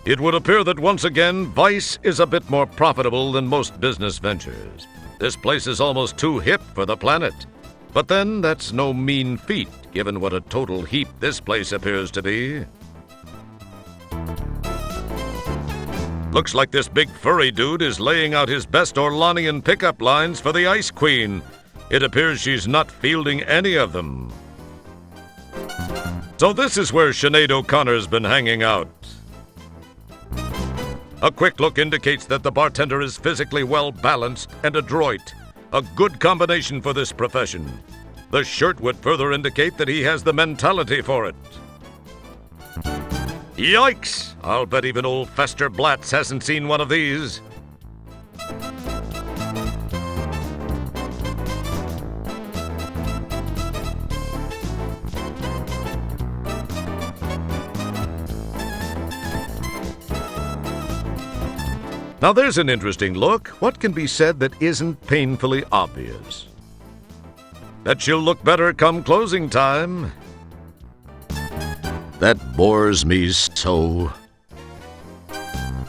It would appear that once again, Vice is a bit more profitable than most business ventures. This place is almost too hip for the planet. But then, that's no mean feat, given what a total heap this place appears to be. Looks like this big furry dude is laying out his best Orlanian pickup lines for the Ice Queen. It appears she's not fielding any of them. So this is where Sinead O'Connor's been hanging out. A quick look indicates that the bartender is physically well-balanced and adroit. A good combination for this profession. The shirt would further indicate that he has the mentality for it. Yikes! I'll bet even old Fester Blatz hasn't seen one of these. Now there's an interesting look. What can be said that isn't painfully obvious? That she'll look better come closing time. That bores me so.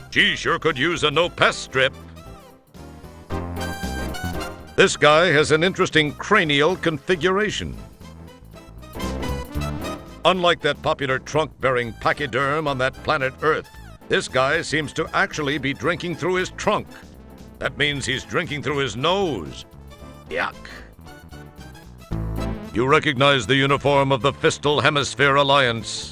She sure could use a no-pest strip. This guy has an interesting cranial configuration. Unlike that popular trunk-bearing pachyderm on that planet Earth, this guy seems to actually be drinking through his trunk. That means he's drinking through his nose. Yuck. You recognize the uniform of the Fistal Hemisphere Alliance.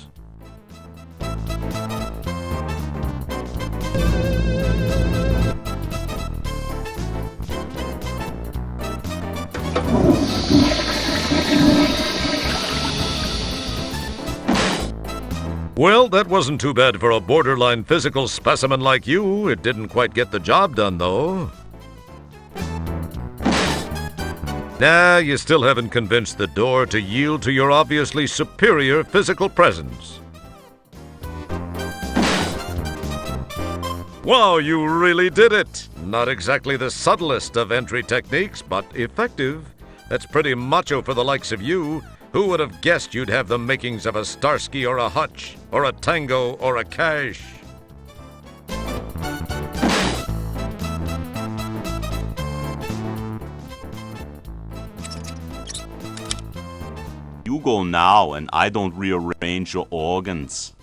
Well, that wasn't too bad for a borderline physical specimen like you. It didn't quite get the job done, though. Nah, you still haven't convinced the door to yield to your obviously superior physical presence. Wow, you really did it! Not exactly the subtlest of entry techniques, but effective. That's pretty macho for the likes of you. Who would have guessed you'd have the makings of a Starsky or a Hutch, or a Tango or a Cash? You go now and I don't rearrange your organs.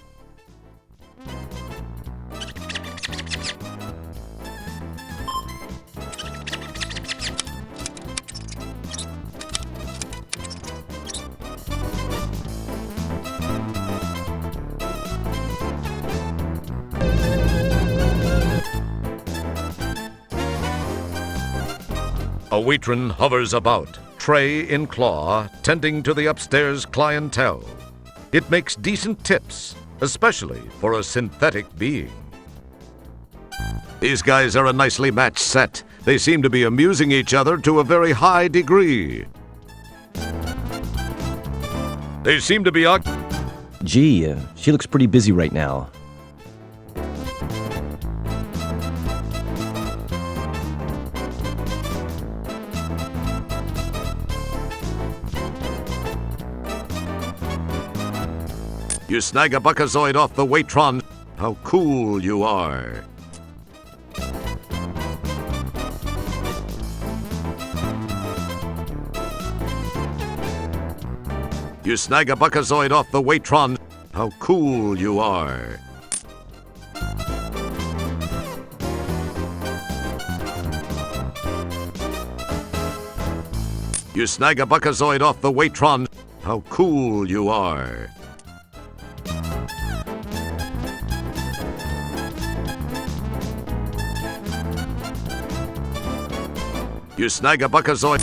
A waitron hovers about, tray in claw, tending to the upstairs clientele. It makes decent tips, especially for a synthetic being. These guys are a nicely matched set. They seem to be amusing each other to a very high degree. They seem to be Gee, she looks pretty busy right now. You snag a buckazoid off the waitron. How cool you are. You snag a buckazoid off the waitron. How cool you are. You snag a buckazoid off the waitron. How cool you are. You snag a buckazoid.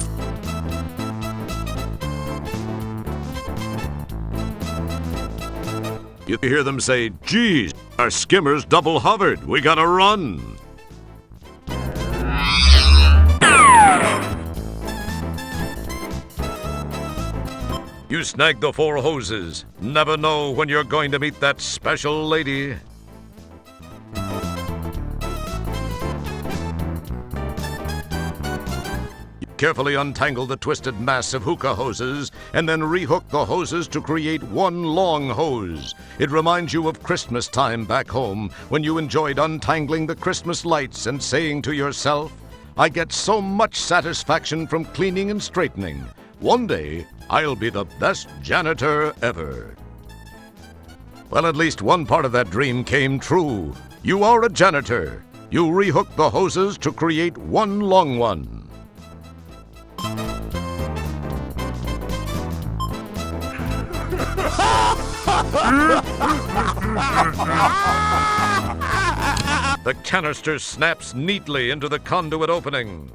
You hear them say, "Geez, our skimmer's double hovered. We gotta run." You snag the 4 hoses. Never know when you're going to meet that special lady. Carefully untangle the twisted mass of hookah hoses and then rehook the hoses to create one long hose. It reminds you of Christmas time back home when you enjoyed untangling the Christmas lights and saying to yourself, "I get so much satisfaction from cleaning and straightening. One day, I'll be the best janitor ever." Well, at least one part of that dream came true. You are a janitor. You rehook the hoses to create one long one. The canister snaps neatly into the conduit opening.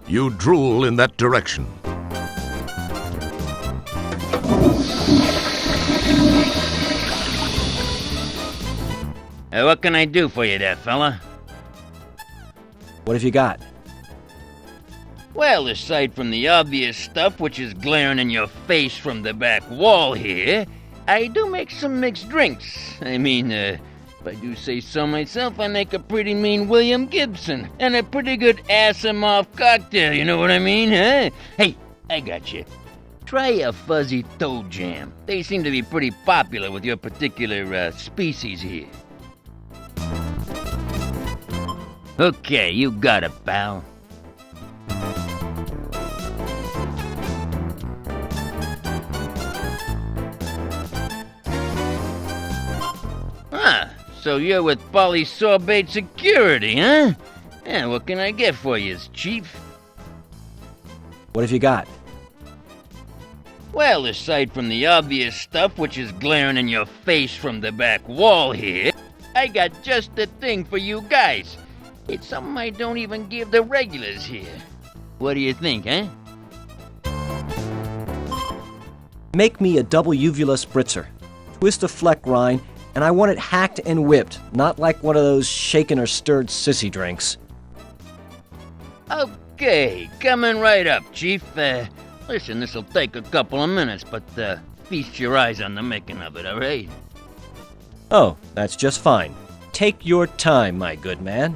You drool in that direction. What can I do for you there, fella? What have you got? Well, aside from the obvious stuff which is glaring in your face from the back wall here, I do make some mixed drinks. I mean, if I do say so myself, I make a pretty mean William Gibson and a pretty good ass-em-off cocktail, you know what I mean, huh? Hey, I got you. Try a fuzzy toe jam. They seem to be pretty popular with your particular species here. Okay, you got it, pal. So you're with Polysorbate Security, huh? Yeah, what can I get for you, Chief? What have you got? Well, aside from the obvious stuff which is glaring in your face from the back wall here, I got just the thing for you guys. It's something I don't even give the regulars here. What do you think, huh? Make me a double uvula spritzer. Twist a fleck rind, and I want it hacked and whipped, not like one of those shaken or stirred sissy drinks. Okay, coming right up, Chief. Listen, this'll take a couple of minutes, but feast your eyes on the making of it, all right? Oh, that's just fine. Take your time, my good man.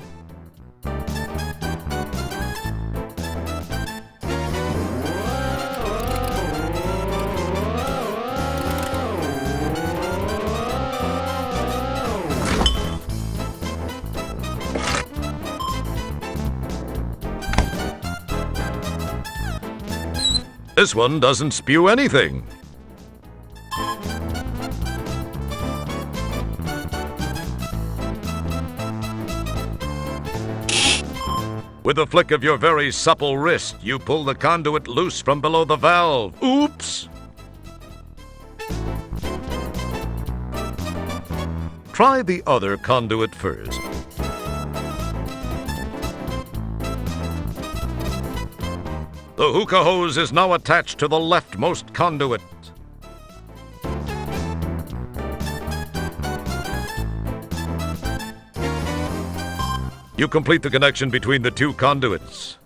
This one doesn't spew anything. With a flick of your very supple wrist, you pull the conduit loose from below the valve. Oops! Try the other conduit first. The hookah hose is now attached to the leftmost conduit. You complete the connection between the two conduits.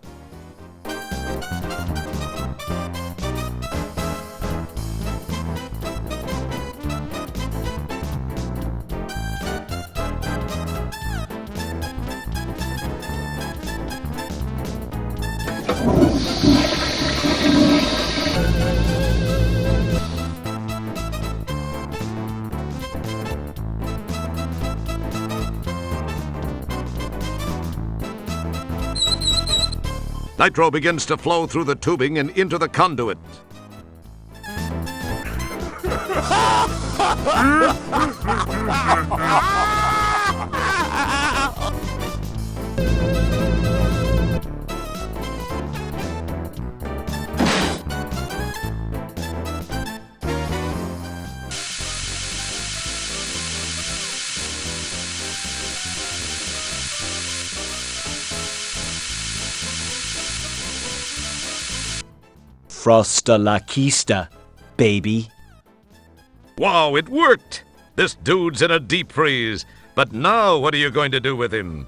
Nitro begins to flow through the tubing and into the conduit. Frosta la Kista, baby. Wow, it worked! This dude's in a deep freeze. But now what are you going to do with him?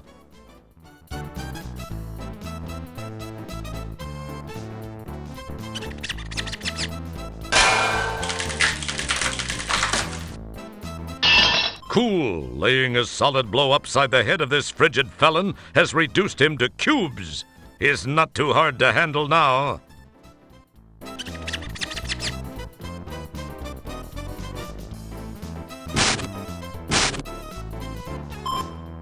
Cool, laying a solid blow upside the head of this frigid felon has reduced him to cubes. He's not too hard to handle now.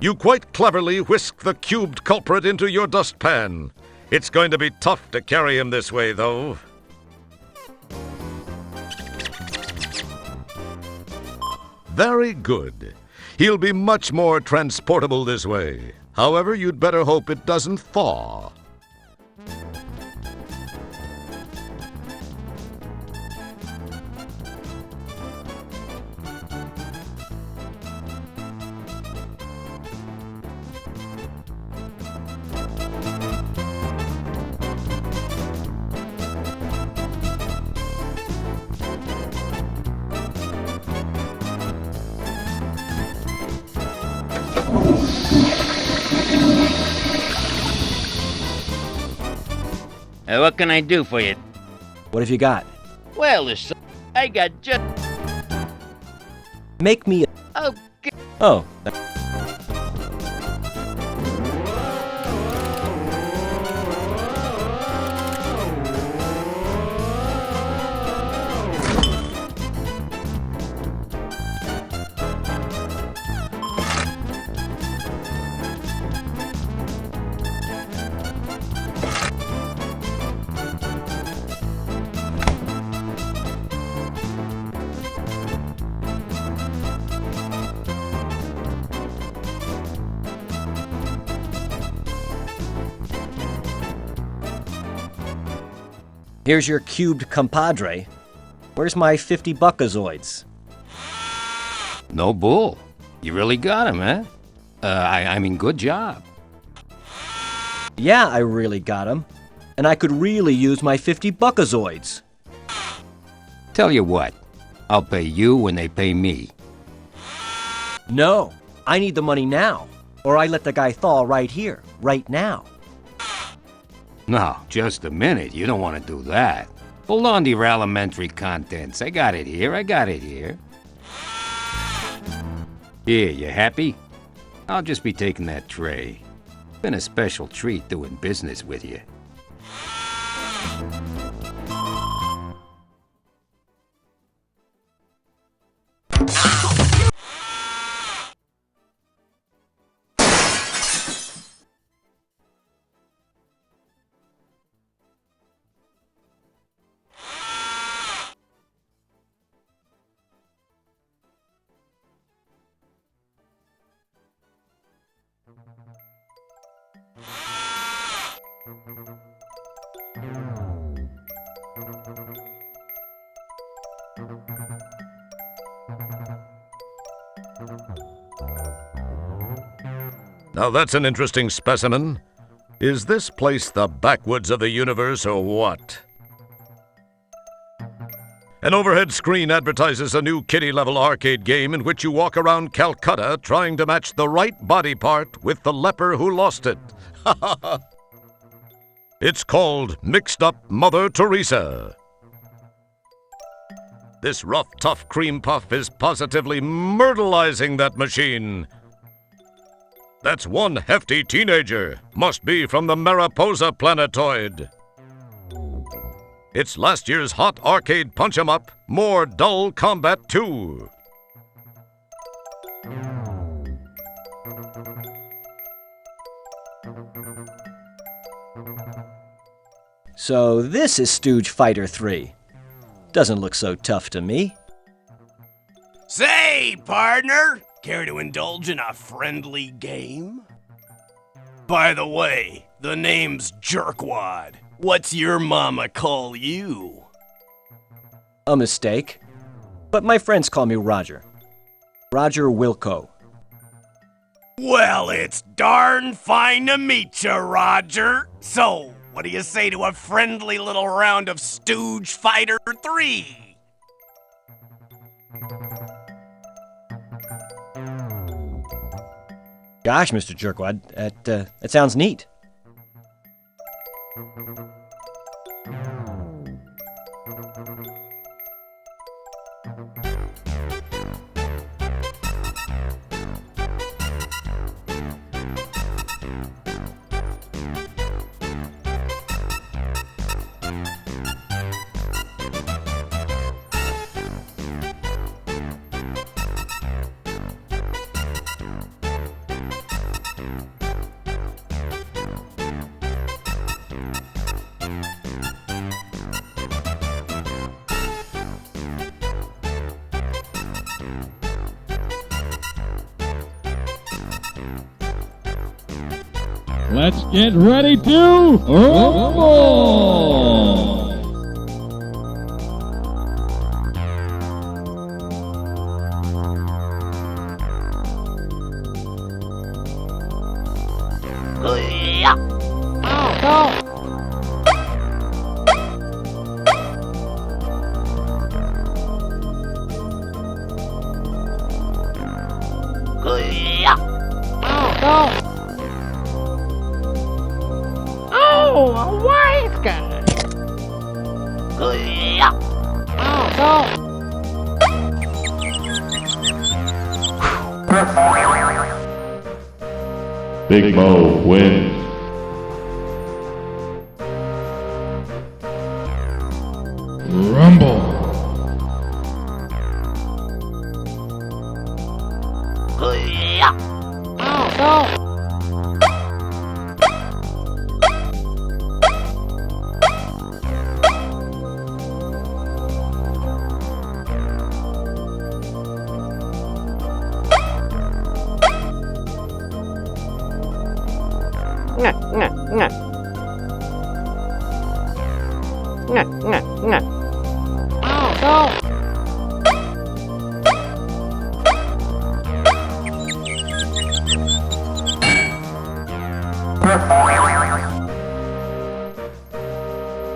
You quite cleverly whisk the cubed culprit into your dustpan. It's going to be tough to carry him this way, though. Very good. He'll be much more transportable this way. However, you'd better hope it doesn't thaw. What can I do for you? What have you got? Well, I got just... Make me a... Okay. Oh. Here's your cubed compadre. Where's my 50 buckazoids? No bull. You really got him, huh? I mean, good job. Yeah, I really got him. And I could really use my 50 buckazoids. Tell you what, I'll pay you when they pay me. No, I need the money now. Or I let the guy thaw right here, right now. No, just a minute. You don't want to do that. Hold on to your alimentary contents. I got it here. Here, you happy? I'll just be taking that tray. Been a special treat doing business with you. Now that's an interesting specimen. Is this place the backwoods of the universe or what? An overhead screen advertises a new kiddie-level arcade game in which you walk around Calcutta trying to match the right body part with the leper who lost it. It's called Mixed Up Mother Teresa. This rough, tough cream puff is positively myrtleizing that machine. That's one hefty teenager. Must be from the Mariposa planetoid. It's last year's hot arcade punch-em-up, more dull combat too. So this is Stooge Fighter 3. Doesn't look so tough to me. Say, partner, care to indulge in a friendly game? By the way, the name's Jerkwad. What's your mama call you? A mistake. But my friends call me Roger. Roger Wilco. Well, it's darn fine to meet you, Roger. So, what do you say to a friendly little round of Stooge Fighter 3? Gosh, Mr. Jerkwad, that sounds neat. Let's get ready to rumble! Oh, a wise guy. Big Mo wins. Rumble!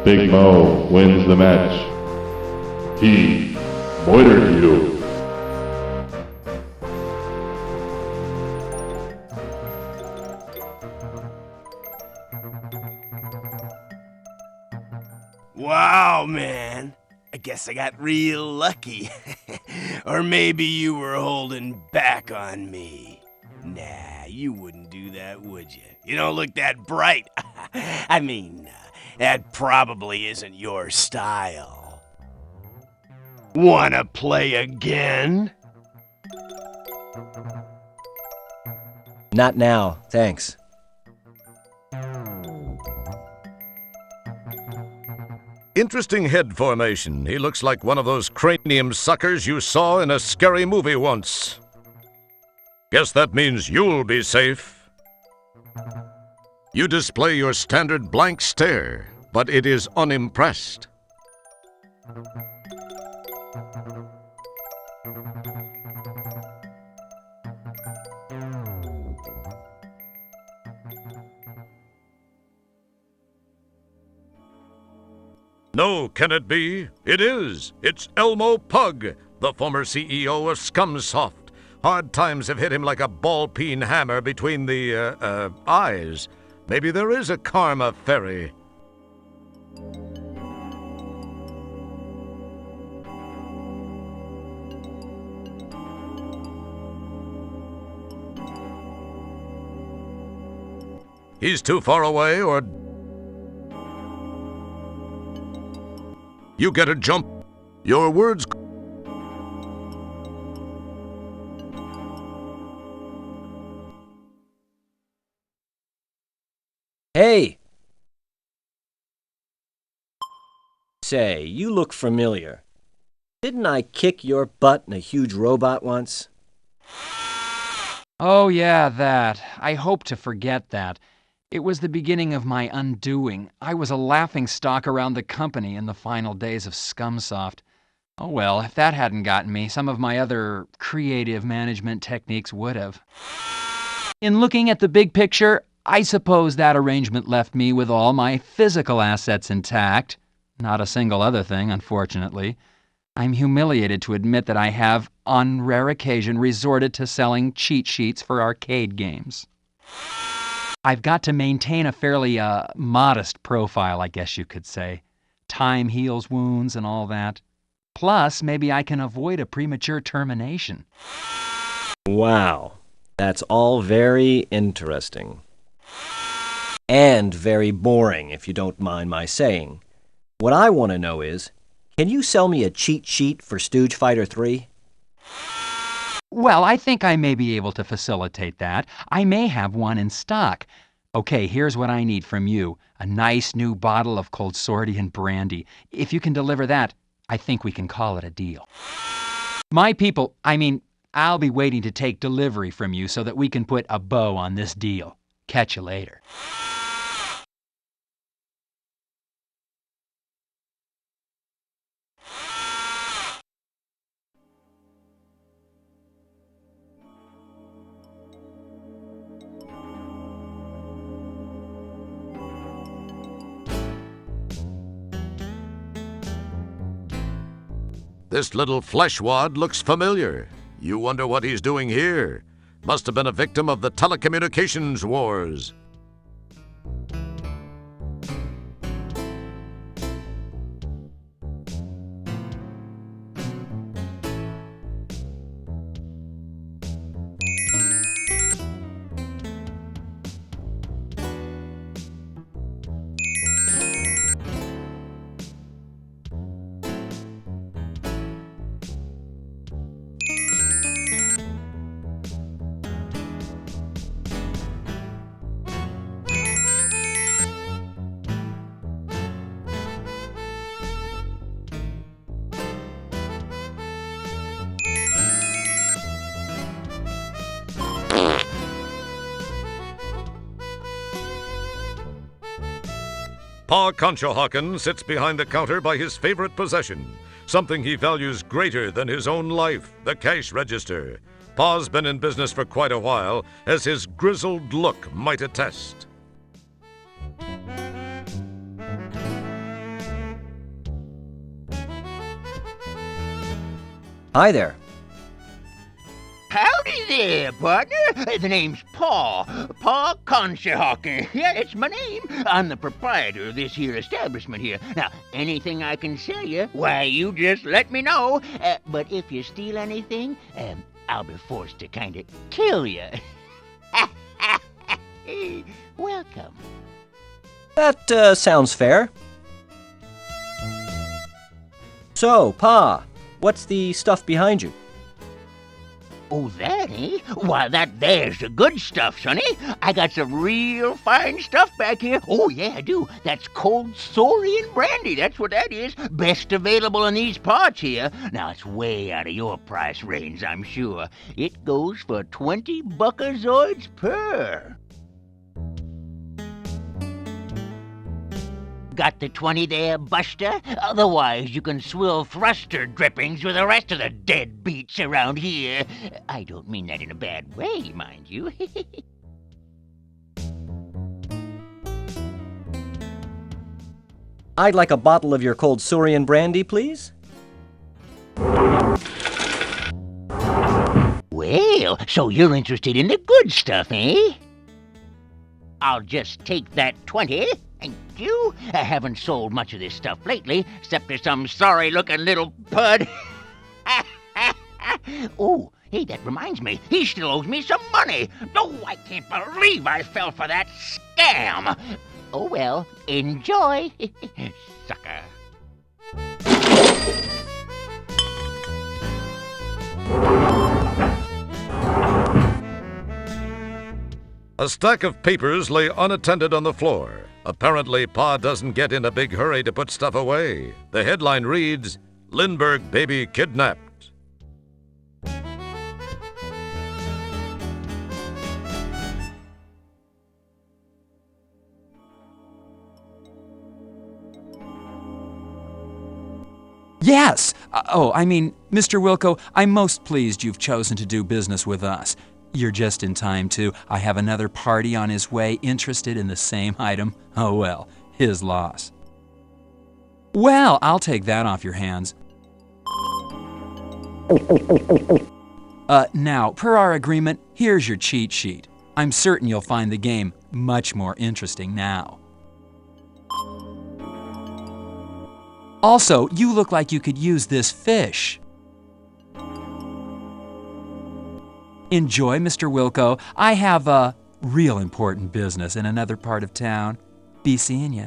Big Mo wins the match. He moitered you. Wow, man. I guess I got real lucky. Or maybe you were holding back on me. Nah, you wouldn't do that, would you? You don't look that bright. I mean, that probably isn't your style. Wanna play again? Not now, thanks. Interesting head formation. He looks like one of those cranium suckers you saw in a scary movie once. Guess that means you'll be safe. You display your standard blank stare, but it is unimpressed. No, can it be? It is. It's Elmo Pug, the former CEO of Scumsoft. Hard times have hit him like a ball-peen hammer between the, eyes. Maybe there is a karma fairy. He's too far away, or... You get a jump. Your words... Hey! Say, you look familiar. Didn't I kick your butt in a huge robot once? Oh, yeah, that. I hope to forget that. It was the beginning of my undoing. I was a laughingstock around the company in the final days of Scumsoft. Oh well, if that hadn't gotten me, some of my other creative management techniques would have. In looking at the big picture, I suppose that arrangement left me with all my physical assets intact. Not a single other thing, unfortunately. I'm humiliated to admit that I have, on rare occasion, resorted to selling cheat sheets for arcade games. I've got to maintain a fairly, modest profile, I guess you could say. Time heals wounds and all that. Plus, maybe I can avoid a premature termination. Wow, that's all very interesting. And very boring, if you don't mind my saying. What I want to know is, can you sell me a cheat sheet for Stooge Fighter 3? Well, I think I may be able to facilitate that. I may have one in stock. Okay, here's what I need from you. A nice new bottle of Cold Sordian brandy. If you can deliver that, I think we can call it a deal. My people, I'll be waiting to take delivery from you so that we can put a bow on this deal. Catch you later. This little fleshwad looks familiar. You wonder what he's doing here. Must have been a victim of the telecommunications wars. Pa Conshohocken sits behind the counter by his favorite possession, something he values greater than his own life, the cash register. Pa's been in business for quite a while, as his grizzled look might attest. Hi there. Howdy there, partner. The name's Pa Conshohocken. Yeah, it's my name. I'm the proprietor of this here establishment here. Now, anything I can sell you, why, you just let me know. But if you steal anything, I'll be forced to kind of kill you. Welcome. That sounds fair. So, Pa, what's the stuff behind you? Oh, that, eh? Why, that there's the good stuff, sonny. I got some real fine stuff back here. Oh, yeah, I do. That's cold Saurian brandy. That's what that is. Best available in these parts here. Now, it's way out of your price range, I'm sure. It goes for 20 buckazoids per. Got the 20 there, Buster? Otherwise, you can swill thruster drippings with the rest of the dead beats around here. I don't mean that in a bad way, mind you. I'd like a bottle of your cold Saurian brandy, please. Well, so you're interested in the good stuff, eh? I'll just take that 20. Thank you. I haven't sold much of this stuff lately, except to some sorry-looking little pud. Oh, hey, that reminds me. He still owes me some money. Oh, I can't believe I fell for that scam. Oh, well, enjoy, sucker. A stack of papers lay unattended on the floor. Apparently, Pa doesn't get in a big hurry to put stuff away. The headline reads, "Lindbergh Baby Kidnapped." Yes! Mr. Wilco, I'm most pleased you've chosen to do business with us. You're just in time, too. I have another party on his way interested in the same item. Oh, well, his loss. Well, I'll take that off your hands. Now, per our agreement, here's your cheat sheet. I'm certain you'll find the game much more interesting now. Also, you look like you could use this fish. Enjoy, Mr. Wilco. I have a real important business in another part of town. Be seeing ya.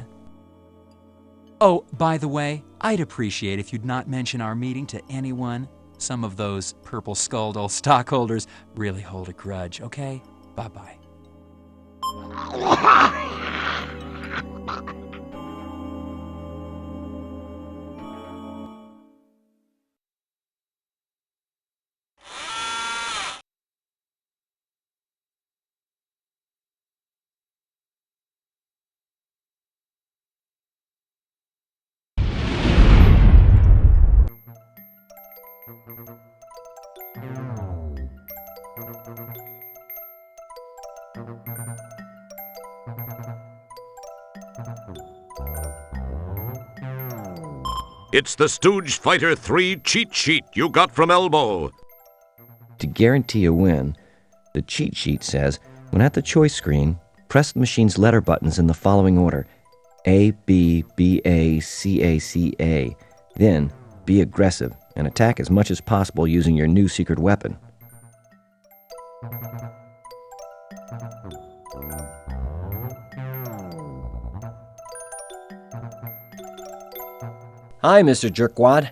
Oh, by the way, I'd appreciate if you'd not mention our meeting to anyone. Some of those purple-skulled old stockholders really hold a grudge, okay? Bye-bye. It's the Stooge Fighter 3 cheat sheet you got from Elmo. To guarantee a win, the cheat sheet says, when at the choice screen, press the machine's letter buttons in the following order: A, B, B, A, C, A, C, A. Then, be aggressive and attack as much as possible using your new secret weapon. Hi, Mr. Jerkwad.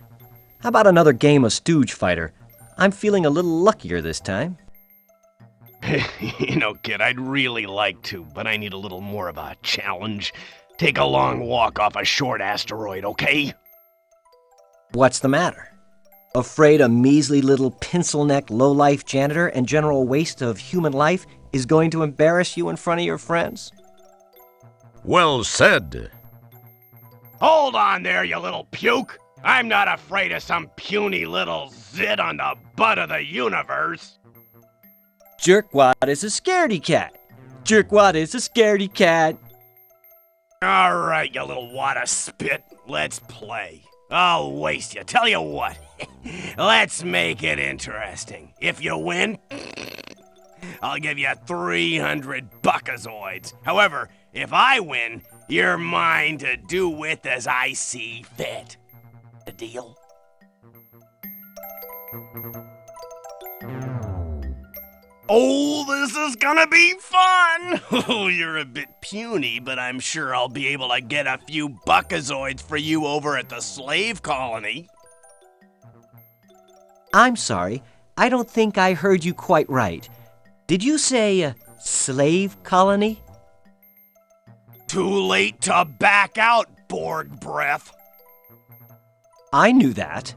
How about another game of Stooge Fighter? I'm feeling a little luckier this time. You know, kid, I'd really like to, but I need a little more of a challenge. Take a long walk off a short asteroid, okay? What's the matter? Afraid a measly little pencil-neck low-life janitor and general waste of human life is going to embarrass you in front of your friends? Well said. Hold on there, you little puke! I'm not afraid of some puny little zit on the butt of the universe! Jerkwad is a scaredy cat. Jerkwad is a scaredy cat. Alright, you little wad of spit, let's play. I'll waste you. Tell you what, let's make it interesting. If you win, I'll give you 300 buckazoids. However, if I win, you're mine to do with as I see fit. A deal? Oh, this is gonna be fun! Oh, you're a bit puny, but I'm sure I'll be able to get a few buckazoids for you over at the slave colony. I'm sorry, I don't think I heard you quite right. Did you say slave colony? Too late to back out, Borg breath. I knew that.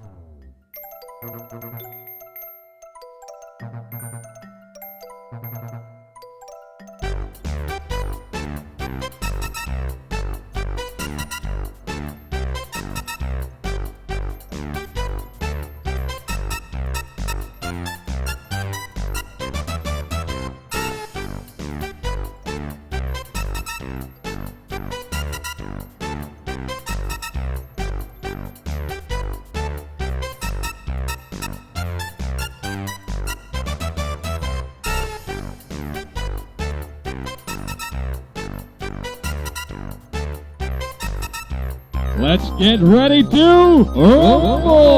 Let's get ready to rumble!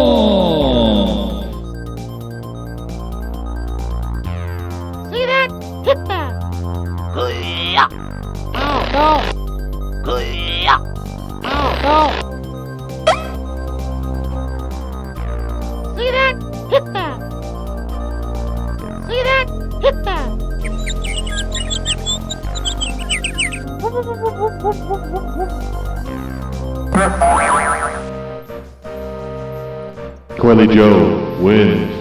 See that? Hit that! Oh, no! Oh, no! See that? Hit that! See that? Hit that! Quelly Joe wins.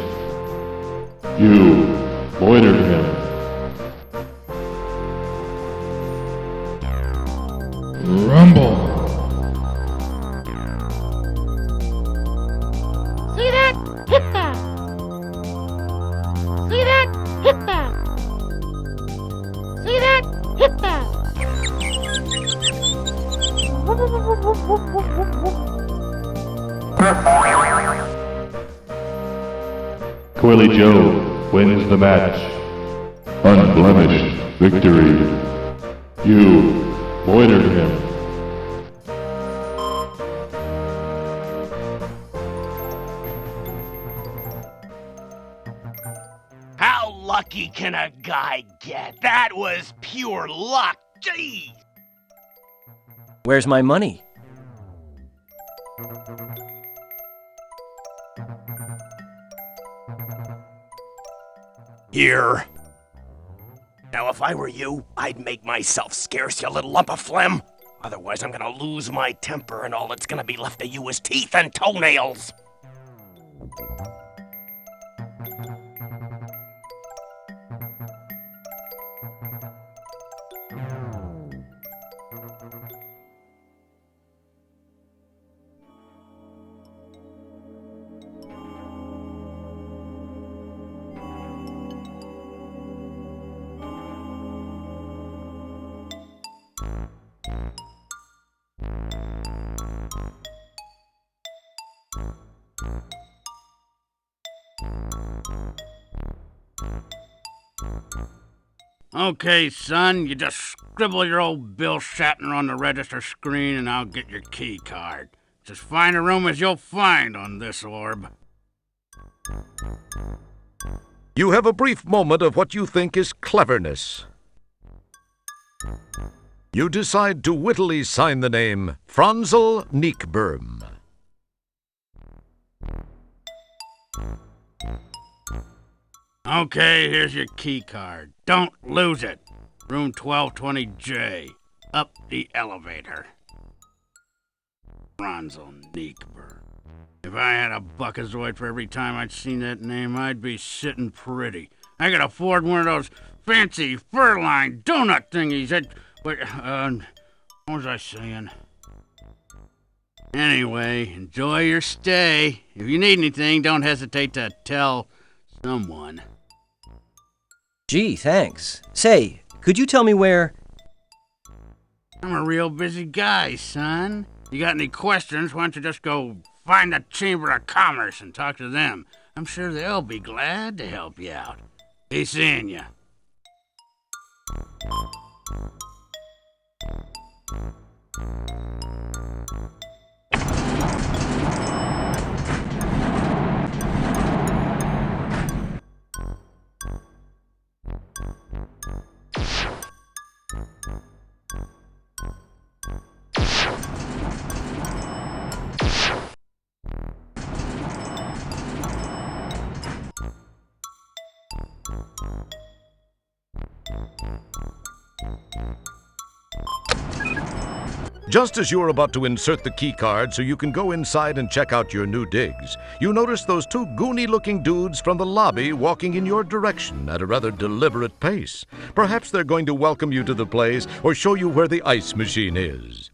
You loitered him. Rumble! See that? Hit that! See that? Hit that! See that? Hit that! Quelly Joe wins the match. Unblemished victory. You loitered him. How lucky can a guy get? That was pure luck. Gee! Where's my money? Here. Now, if I were you, I'd make myself scarce, you little lump of phlegm. Otherwise, I'm gonna lose my temper, and all that's gonna be left of you is teeth and toenails. Okay, son, you just scribble your old Bill Shatner on the register screen and I'll get your key card. It's as fine a room as you'll find on this orb. You have a brief moment of what you think is cleverness. You decide to wittily sign the name Franzel Neekberm. Okay, here's your key card. Don't lose it. Room 1220J. Up the elevator. Franzel Neekberm. If I had a buckazoid for every time I'd seen that name, I'd be sitting pretty. I could afford one of those fancy fur-lined donut thingies that... What was I saying? Anyway, enjoy your stay. If you need anything, don't hesitate to tell someone. Gee, thanks. Say, could you tell me where... I'm a real busy guy, son. You got any questions, why don't you just go find the Chamber of Commerce and talk to them. I'm sure they'll be glad to help you out. Be seeing ya. Just as you're about to insert the key card so you can go inside and check out your new digs, you notice those two goony-looking dudes from the lobby walking in your direction at a rather deliberate pace. Perhaps they're going to welcome you to the place or show you where the ice machine is.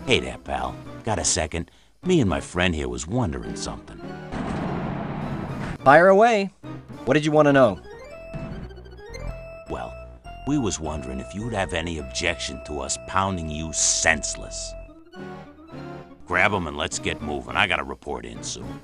Hey there, pal. Got a second? Me and my friend here was wondering something. Fire away. What did you want to know? Well, we was wondering if you'd have any objection to us pounding you senseless. Grab 'em and let's get moving. I gotta report in soon.